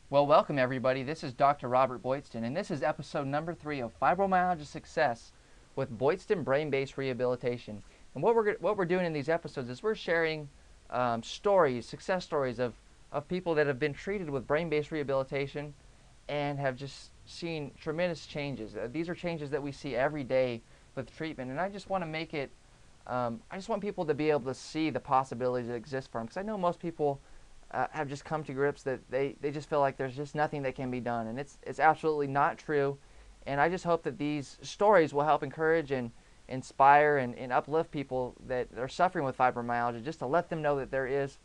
Well, welcome everybody. This is Dr. Robert Boydston, and this is episode number 3 of Fibromyalgia Success with Boydston Brain-Based Rehabilitation. And what we're doing in these episodes is we're sharing success stories of people that have been treated with brain-based rehabilitation and have just seen tremendous changes. These are changes that we see every day with treatment, and I just want to make it. I just want people to be able to see the possibilities that exist for them, because I know most people have just come to grips that they just feel like there's just nothing that can be done, and it's absolutely not true. And I just hope that these stories will help encourage and inspire and uplift people that are suffering with fibromyalgia, just to let them know that there is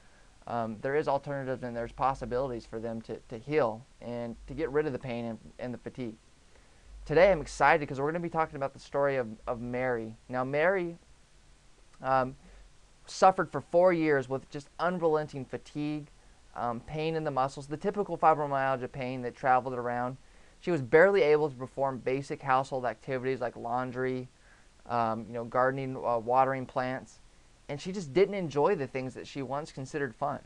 alternatives and there's possibilities for them to heal and to get rid of the pain and the fatigue. Today I'm excited because we're going to be talking about the story of Mary. Now Mary suffered for 4 years with just unrelenting fatigue, pain in the muscles, the typical fibromyalgia pain that traveled around. She was barely able to perform basic household activities like laundry, gardening, watering plants, and she just didn't enjoy the things that she once considered fun.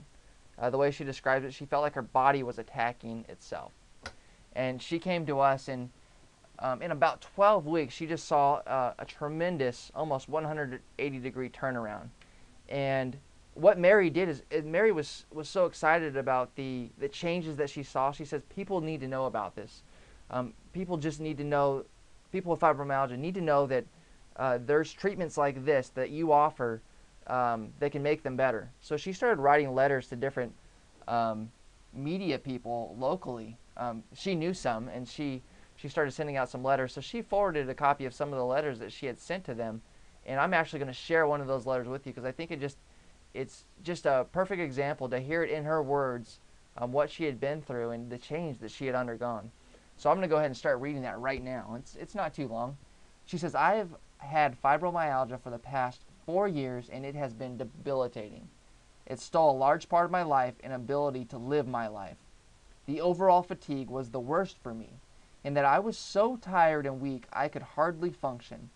The way she describes it, she felt like her body was attacking itself. And she came to us, and in about 12 weeks, she just saw a tremendous, almost 180-degree turnaround. And what Mary did is Mary was so excited about the changes that she saw. She says people need to know about this. People just need to know, people with fibromyalgia need to know that there's treatments like this that you offer that can make them better. So she started writing letters to different media people locally. She knew some, and she started sending out some letters. So she forwarded a copy of some of the letters that she had sent to them. And I'm actually going to share one of those letters with you because I think it's just a perfect example to hear it in her words, what she had been through and the change that she had undergone. So I'm going to go ahead and start reading that right now. It's not too long. She says, I have had fibromyalgia for the past 4 years and it has been debilitating. It stole a large part of my life and ability to live my life. The overall fatigue was the worst for me, in that I was so tired and weak I could hardly function.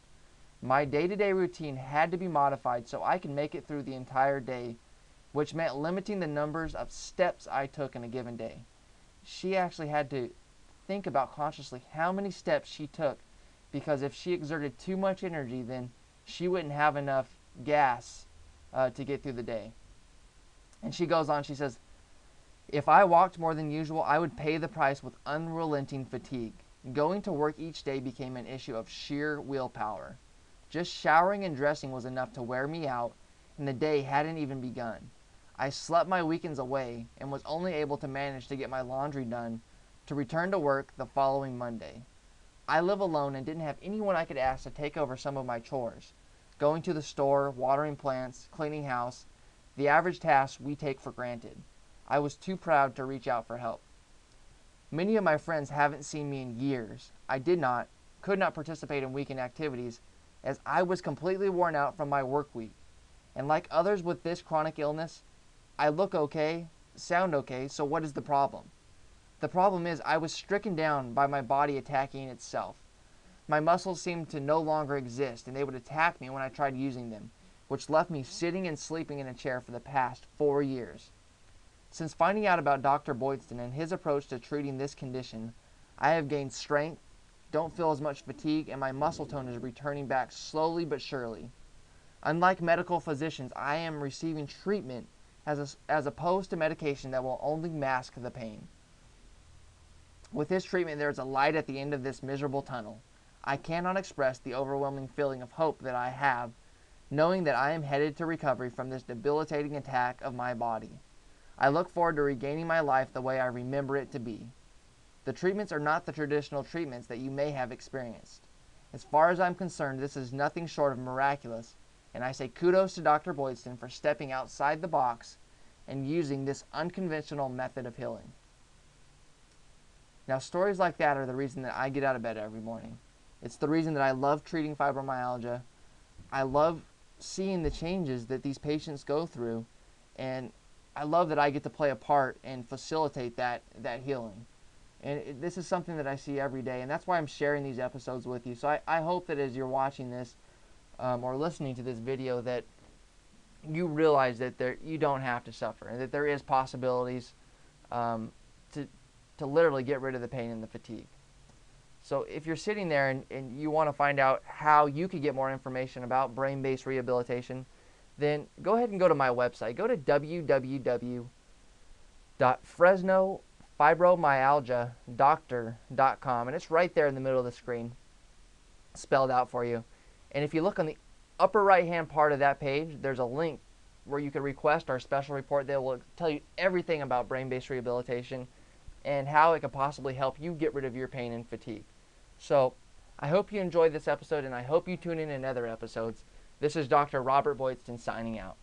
My day-to-day routine had to be modified so I could make it through the entire day, which meant limiting the numbers of steps I took in a given day. She actually had to think about consciously how many steps she took, because if she exerted too much energy, then she wouldn't have enough gas to get through the day. And she goes on, she says, if I walked more than usual, I would pay the price with unrelenting fatigue. Going to work each day became an issue of sheer willpower. Just showering and dressing was enough to wear me out, and the day hadn't even begun. I slept my weekends away and was only able to manage to get my laundry done to return to work the following Monday. I live alone and didn't have anyone I could ask to take over some of my chores. Going to the store, watering plants, cleaning house, the average tasks we take for granted. I was too proud to reach out for help. Many of my friends haven't seen me in years. I could not participate in weekend activities as I was completely worn out from my work week. And like others with this chronic illness, I look okay, sound okay, so what is the problem? The problem is I was stricken down by my body attacking itself. My muscles seemed to no longer exist, and they would attack me when I tried using them, which left me sitting and sleeping in a chair for the past 4 years. Since finding out about Dr. Boydston and his approach to treating this condition, I have gained strength, don't feel as much fatigue, and my muscle tone is returning back slowly but surely. Unlike medical physicians, I am receiving treatment as opposed to medication that will only mask the pain. With this treatment, there is a light at the end of this miserable tunnel. I cannot express the overwhelming feeling of hope that I have, knowing that I am headed to recovery from this debilitating attack of my body. I look forward to regaining my life the way I remember it to be. The treatments are not the traditional treatments that you may have experienced. As far as I'm concerned, this is nothing short of miraculous, and I say kudos to Dr. Boydston for stepping outside the box and using this unconventional method of healing. Now, stories like that are the reason that I get out of bed every morning. It's the reason that I love treating fibromyalgia. I love seeing the changes that these patients go through, and I love that I get to play a part and facilitate that healing. And this is something that I see every day, and that's why I'm sharing these episodes with you. So I hope that as you're watching this or listening to this video, that you realize that you don't have to suffer, and that there is possibilities to to literally get rid of the pain and the fatigue. So if you're sitting there and you want to find out how you could get more information about brain-based rehabilitation, then go ahead and go to my website. Go to www.fresnofibromyalgiadoctor.com, and it's right there in the middle of the screen, spelled out for you. And if you look on the upper right-hand part of that page, there's a link where you can request our special report that will tell you everything about brain-based rehabilitation and how it could possibly help you get rid of your pain and fatigue. So I hope you enjoyed this episode, and I hope you tune in other episodes. This is Dr. Robert Boydston signing out.